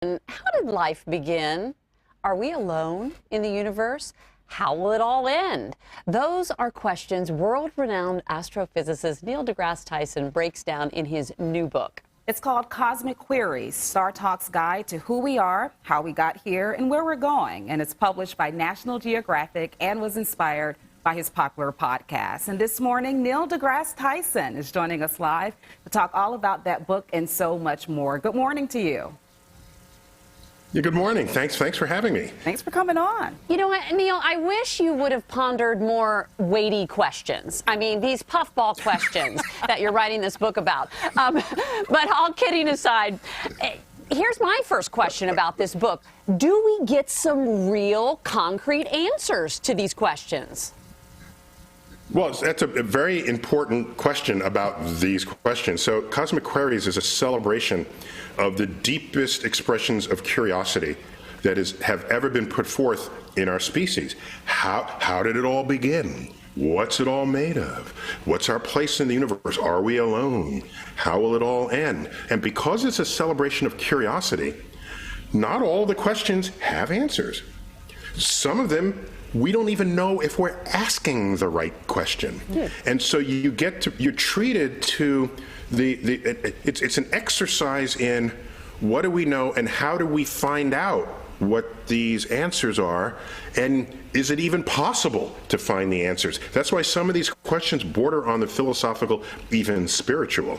How did life begin? Are we alone in the universe? How will it all end? Those are questions world-renowned astrophysicist Neil DeGrasse Tyson breaks down in his new book. It's called Cosmic Queries, Star Talk's guide to who we are, how we got here, and where we're going. And it's published by National Geographic and was inspired by his popular podcast. And this morning, Neil DeGrasse Tyson is joining us live to talk all about that book and so much more. Good morning to you. Yeah, good morning. Thanks for having me. Thanks for coming on. You know what, Neil, I wish you would have pondered more weighty questions. I mean, these puffball questions that you're writing this book about. But all kidding aside, here's my first question about this book. Do we get some real concrete answers to these questions? Well, that's a very important question about these questions. So Cosmic Queries is a celebration of the deepest expressions of curiosity that have ever been put forth in our species. How did it all begin? What's it all made of? What's our place in the universe? Are we alone? How will it all end? And because it's a celebration of curiosity, not all the questions have answers. Some of them we don't even know if we're asking the right question. Yeah. And so you're treated to it's an exercise in what do we know and how do we find out what these answers are, and is it even possible to find the answers? That's why some of these questions border on the philosophical, even spiritual.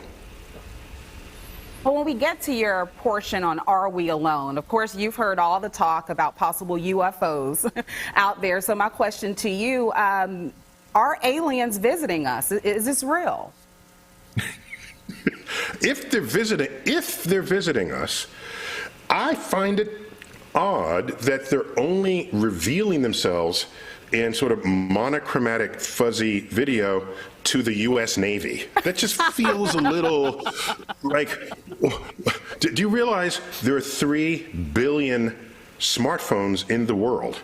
Well, when we get to your portion on Are We Alone, of course, you've heard all the talk about possible UFOs out there. So my question to you, are aliens visiting us? Is this real? If they're visiting us, I find it odd that they're only revealing themselves in sort of monochromatic, fuzzy video to the U.S. Navy. That just feels a little like, do you realize there are 3 billion smartphones in the world?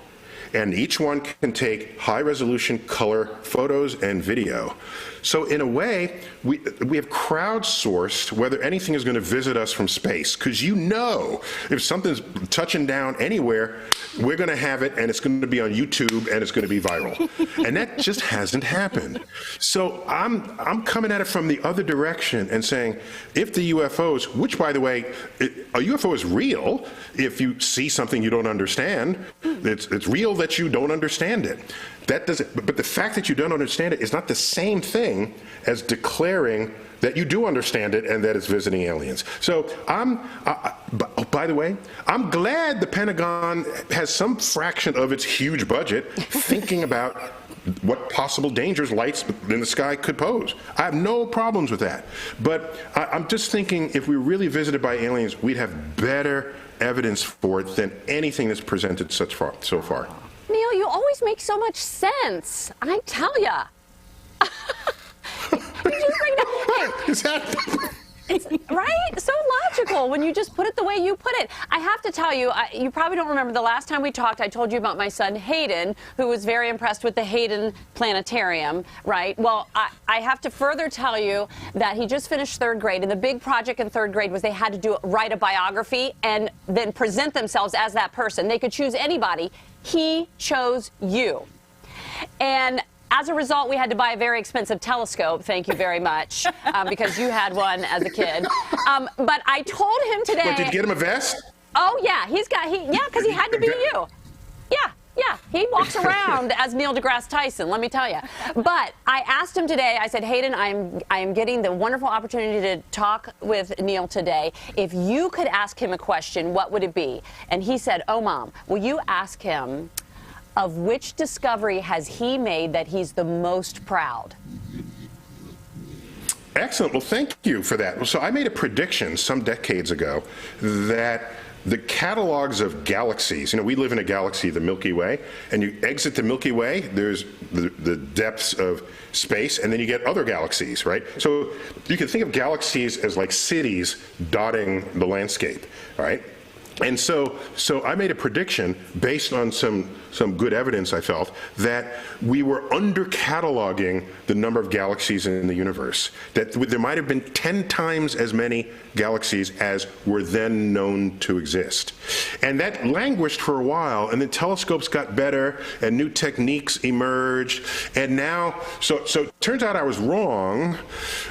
And each one can take high-resolution color photos and video. So in a way, we have crowdsourced whether anything is going to visit us from space, because you know if something's touching down anywhere, we're going to have it, and it's going to be on YouTube, and it's going to be viral. And that just hasn't happened. So I'm coming at it from the other direction and saying, if the UFOs, which, by the way, a UFO is real if you see something you don't understand. It's real that you don't understand it. That doesn't, but the fact that you don't understand it is not the same thing as declaring that you do understand it and that it's visiting aliens. So by the way, I'm glad the Pentagon has some fraction of its huge budget thinking about what possible dangers lights in the sky could pose. I have no problems with that. But I'm just thinking if we were really visited by aliens, we'd have better evidence for it than anything that's presented so far. Neil, you always make so much sense. I tell ya. It's, right? So logical when you just put it the way you put it. I have to tell you, you probably don't remember the last time we talked, I told you about my son Hayden, who was very impressed with the Hayden Planetarium, right? Well, I have to further tell you that he just finished 3rd grade, and the big project in 3rd grade was they had to write a biography and then present themselves as that person. They could choose anybody. He chose you. And as a result, we had to buy a very expensive telescope, thank you very much, because you had one as a kid. But I told him today... What, did you get him a vest? Oh, yeah, because he had to be you. Yeah, he walks around as Neil deGrasse Tyson, let me tell you. But I asked him today, I said, Hayden, I am getting the wonderful opportunity to talk with Neil today. If you could ask him a question, what would it be? And he said, oh, Mom, will you ask him of which discovery has he made that he's the most proud? Excellent. Well, thank you for that. So I made a prediction some decades ago that the catalogs of galaxies, we live in a galaxy, the Milky Way, and you exit the Milky Way, there's the depths of space, and then you get other galaxies, right? So you can think of galaxies as like cities dotting the landscape, right? And so I made a prediction based on some good evidence I felt that we were under-cataloging the number of galaxies in the universe, that there might have been 10 times as many galaxies as were then known to exist. And that languished for a while, and then telescopes got better, and new techniques emerged, and now, so it turns out I was wrong.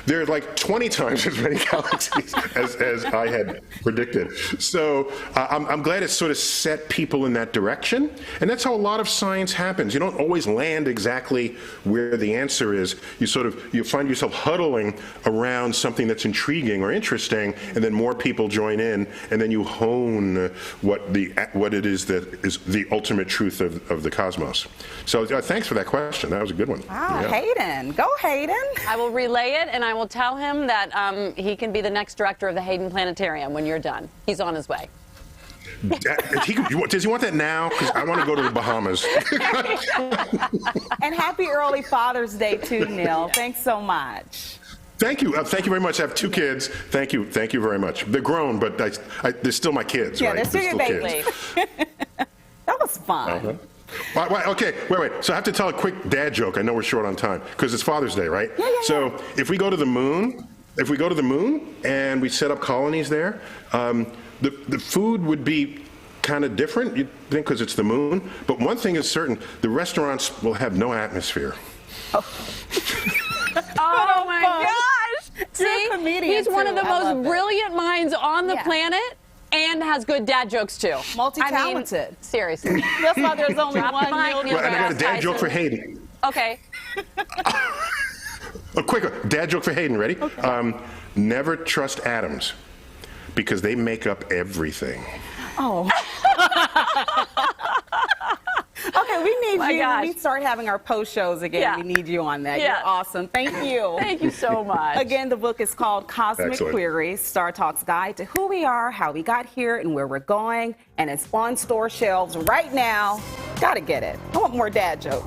There are like 20 times as many galaxies as I had predicted. So I'm glad it sort of set people in that direction, and that's how a lot of science happens. You don't always land exactly where the answer is. You find yourself huddling around something that's intriguing or interesting, and then more people join in, and then you hone what it is that is the ultimate truth of the cosmos. So thanks for that question. That was a good one. Wow, Yeah. Hayden. Go, Hayden. I will relay it, and I will tell him that he can be the next director of the Hayden Planetarium when you're done. He's on his way. Does he want that now? Because I want to go to the Bahamas. And happy early Father's Day, too, Neil. Thanks so much. Thank you. Thank you very much. I have 2 kids. Thank you. Thank you very much. They're grown, but they're still my kids, Yeah, right? they're still your babies. That was fun. Okay, wait. So I have to tell a quick dad joke. I know we're short on time because it's Father's Day, right? Yeah. So if we go to the moon, and we set up colonies there, the food would be kind of different, you'd think, because it's the moon. But one thing is certain: the restaurants will have no atmosphere. Oh my gosh! You're a See, comedian, he's one of too. the I love most it. brilliant minds on the Yeah. planet, and has good dad jokes too. Multi-talented. I mean, seriously. That's why there's only Drop the one mic, Neil Neil Well, and I got a DeGrasse dad joke for Tyson. Hayden. Okay. A quick dad joke for Hayden. Ready? Okay. Never trust atoms because they make up everything. Oh. Okay, we need My you. gosh. When we start having our post shows again, Yeah. we need you on that. Yeah. You're awesome. Thank you. Thank you so much. Again, the book is called Cosmic Excellent. Queries, Star Talk's Guide to Who We Are, How We Got Here, and Where We're Going. And it's on store shelves right now. Gotta get it. I want more dad jokes.